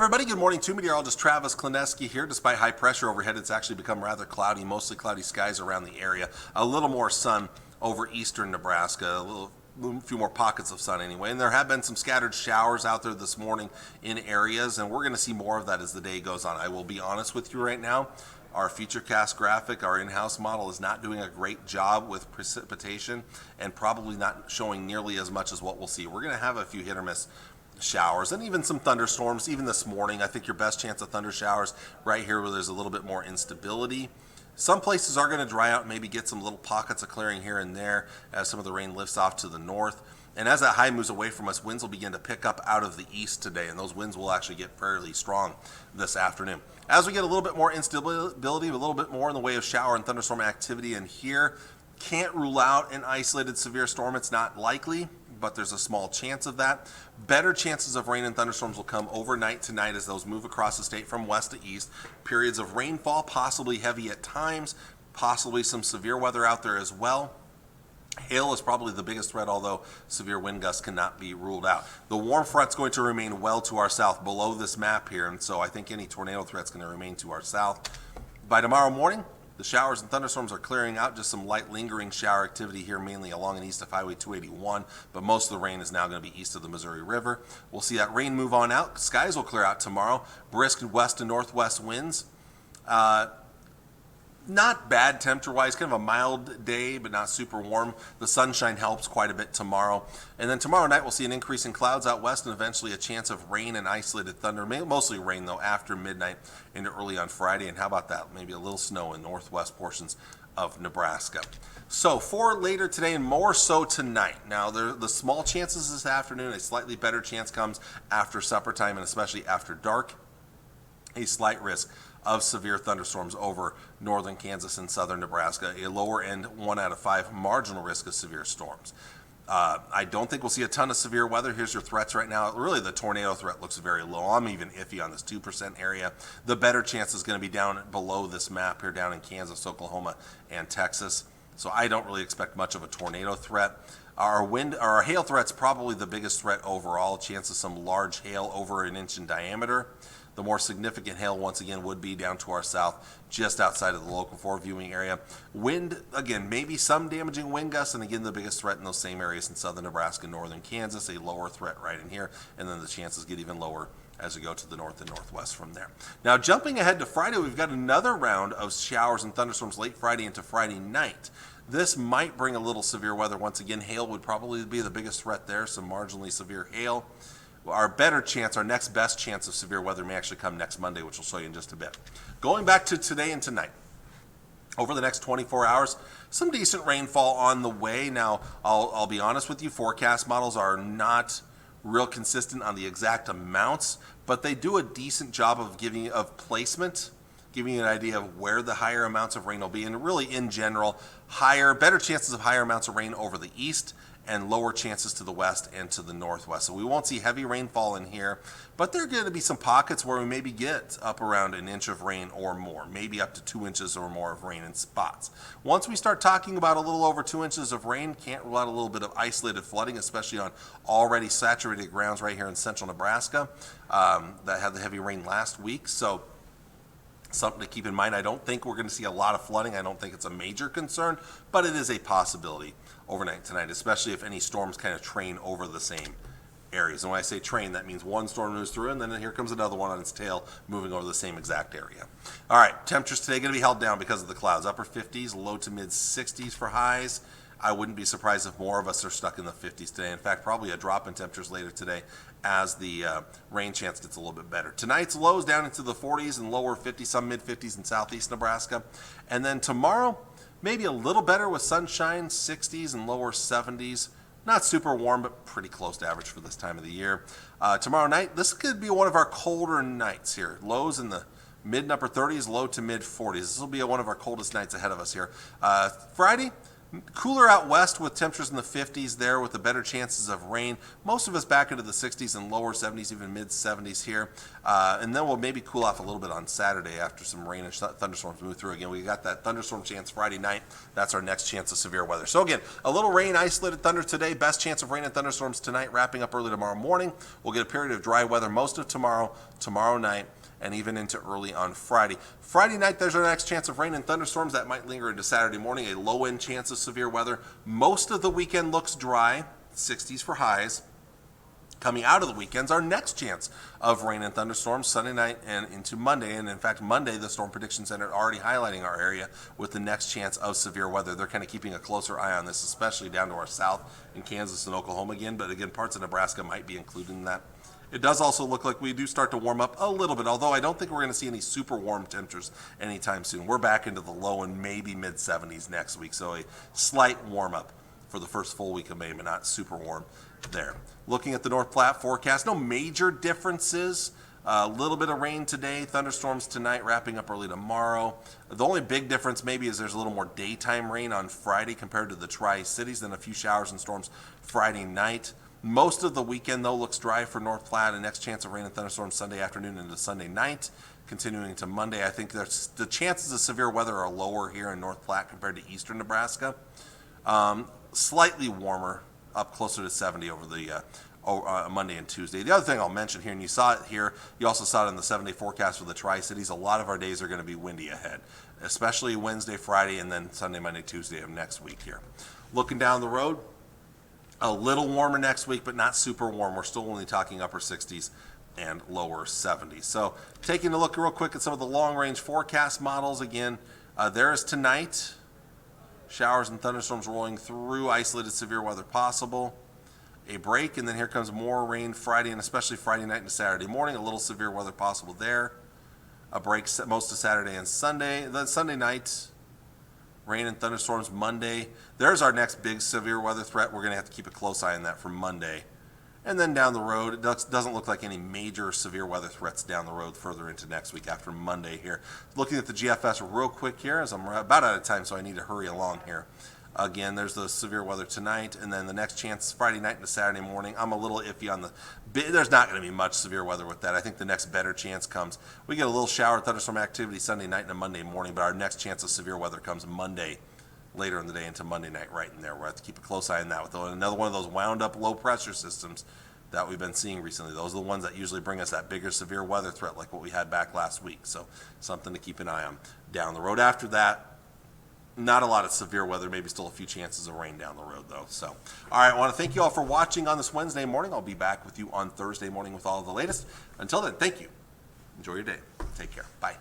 everybody, good morning to meteorologist Travis Klineski here. Despite high pressure overhead, it's actually become rather cloudy, mostly cloudy skies around the area. A little more sun over eastern Nebraska, a few more pockets of sun anyway. And there have been some scattered showers out there this morning in areas, and we're going to see more of that as the day goes on. I will be honest with you right now. Our Futurecast graphic, our in-house model, is not doing a great job with precipitation and probably not showing nearly as much as what we'll see. We're going to have a few hit or miss showers and even some thunderstorms even this morning. I think your best chance of thunder showers right here where there's a little bit more instability. Some places are going to dry out, maybe get some little pockets of clearing here and there as some of the rain lifts off to the north. And as that high moves away from us, winds will begin to pick up out of the east today, and those winds will actually get fairly strong this afternoon. As we get a little bit more instability, a little bit more in the way of shower and thunderstorm activity in here, can't rule out an isolated severe storm. It's not likely, but there's a small chance of that. Better chances of rain and thunderstorms will come overnight tonight as those move across the state from west to east. Periods of rainfall, possibly heavy at times, possibly some severe weather out there as well. Hail is probably the biggest threat, although severe wind gusts cannot be ruled out. The warm front's going to remain well to our south below this map here, and so I think any tornado threat's going to remain to our south. By tomorrow morning, the showers and thunderstorms are clearing out, just some light lingering shower activity here, mainly along and east of Highway 281, but most of the rain is now going to be east of the Missouri River. We'll see that rain move on out. Skies will clear out tomorrow. Brisk west and northwest winds. Not bad temperature-wise, kind of a mild day, but not super warm. The sunshine helps quite a bit tomorrow. And then tomorrow night, we'll see an increase in clouds out west and eventually a chance of rain and isolated thunder, mostly rain, though, after midnight into early on Friday. And how about that? Maybe a little snow in northwest portions of Nebraska. So for later today and more so tonight. Now, the small chances this afternoon, a slightly better chance comes after supper time and especially after dark. A slight risk of severe thunderstorms over northern Kansas and southern Nebraska, a lower end 1 out of 5 marginal risk of severe storms. I don't think we'll see a ton of severe weather. Here's your threats right now. Really, the tornado threat looks very low. I'm even iffy on this 2% area. The better chance is going to be down below this map here, down in Kansas, Oklahoma, and Texas. So I don't really expect much of a tornado threat. Our hail threat's probably the biggest threat overall. Chance of some large hail over 1 inch in diameter. The more significant hail, once again, would be down to our south, just outside of the local 4 viewing area. Wind, again, maybe some damaging wind gusts, and again, the biggest threat in those same areas in southern Nebraska, northern Kansas, a lower threat right in here, and then the chances get even lower as we go to the north and northwest from there. Now, jumping ahead to Friday, we've got another round of showers and thunderstorms late Friday into Friday night. This might bring a little severe weather. Once again, hail would probably be the biggest threat there, some marginally severe hail. Our better chance, our next best chance of severe weather may actually come next Monday, which we'll show you in just a bit. Going back to today and tonight, over the next 24 hours, some decent rainfall on the way. Now, I'll be honest with you, forecast models are not real consistent on the exact amounts, but they do a decent job of placement, giving you an idea of where the higher amounts of rain will be. And really, in general, better chances of higher amounts of rain over the east and lower chances to the west and to the northwest. So we won't see heavy rainfall in here, but there are going to be some pockets where we maybe get up around 1 inch of rain or more, maybe up to 2 inches or more of rain in spots. Once we start talking about a little over 2 inches of rain, can't rule out a little bit of isolated flooding, especially on already saturated grounds right here in central Nebraska that had the heavy rain last week. So something to keep in mind. I don't think we're going to see a lot of flooding. I don't think it's a major concern, but it is a possibility overnight tonight, especially if any storms kind of train over the same areas. And when I say train, that means one storm moves through, and then here comes another one on its tail moving over the same exact area. All right, temperatures today going to be held down because of the clouds. Upper 50s, low to mid 60s for highs. I wouldn't be surprised if more of us are stuck in the 50s today. In fact, probably a drop in temperatures later today as the rain chance gets a little bit better. Tonight's lows down into the 40s and lower 50s, some mid 50s in southeast Nebraska. And then tomorrow, maybe a little better with sunshine, 60s and lower 70s. Not super warm, but pretty close to average for this time of the year. Tomorrow night, this could be one of our colder nights here. Lows in the mid and upper 30s, low to mid 40s. This will be one of our coldest nights ahead of us here. Friday, Cooler out west with temperatures in the 50s there with the better chances of rain. Most of us back into the 60s and lower 70s, even mid 70s here. And then we'll maybe cool off a little bit on Saturday after some rain and thunderstorms move through again. We got that thunderstorm chance Friday night. That's our next chance of severe weather. So again, a little rain, isolated thunder today. Best chance of rain and thunderstorms tonight, wrapping up early tomorrow morning. We'll get a period of dry weather most of tomorrow night, and even into early on Friday. Friday night, there's our next chance of rain and thunderstorms. That might linger into Saturday morning, a low-end chance of severe weather. Most of the weekend looks dry, 60s for highs. Coming out of the weekends, our next chance of rain and thunderstorms Sunday night and into Monday. And in fact, Monday, the Storm Prediction Center already highlighting our area with the next chance of severe weather. They're kind of keeping a closer eye on this, especially down to our south in Kansas and Oklahoma again. But again, parts of Nebraska might be included in that. It does also look like we do start to warm up a little bit, although I don't think we're going to see any super warm temperatures anytime soon. We're back into the low and maybe mid 70s next week, so a slight warm up for the first full week of May, but not super warm there. Looking at the North Platte forecast, no major differences. A little bit of rain today, thunderstorms tonight, wrapping up early tomorrow. The only big difference maybe is there's a little more daytime rain on Friday compared to the Tri-Cities, then a few showers and storms Friday night. Most of the weekend, though, looks dry for North Platte. A next chance of rain and thunderstorms Sunday afternoon into Sunday night. Continuing to Monday, I think the chances of severe weather are lower here in North Platte compared to eastern Nebraska. Slightly warmer, up closer to 70 over the Monday and Tuesday. The other thing I'll mention here, and you saw it here, you also saw it in the 7-day forecast for the Tri-Cities, a lot of our days are going to be windy ahead, especially Wednesday, Friday, and then Sunday, Monday, Tuesday of next week here. Looking down the road, a little warmer next week, but not super warm. We're still only talking upper 60s and lower 70s. So taking a look real quick at some of the long-range forecast models. Again, there is tonight. Showers and thunderstorms rolling through, isolated severe weather possible. A break, and then here comes more rain Friday, and especially Friday night and Saturday morning. A little severe weather possible there. A break most of Saturday and Sunday. Then Sunday night, rain and thunderstorms Monday. There's our next big severe weather threat. We're going to have to keep a close eye on that for Monday. And then down the road, it doesn't look like any major severe weather threats down the road further into next week after Monday here. Looking at the GFS real quick here, as I'm about out of time, so I need to hurry along here. Again, there's the severe weather tonight, and then the next chance Friday night into Saturday morning. I'm a little iffy on there's not going to be much severe weather with that. I think the next better chance comes. We get a little shower thunderstorm activity Sunday night and a Monday morning, but our next chance of severe weather comes Monday, later in the day into Monday night, right in there. We'll have to keep a close eye on that with another one of those wound up low pressure systems that we've been seeing recently. Those are the ones that usually bring us that bigger severe weather threat like what we had back last week. So something to keep an eye on down the road. After that, not a lot of severe weather, maybe still a few chances of rain down the road, though. So, all right, I want to thank you all for watching on this Wednesday morning. I'll be back with you on Thursday morning with all of the latest. Until then, thank you. Enjoy your day. Take care. Bye.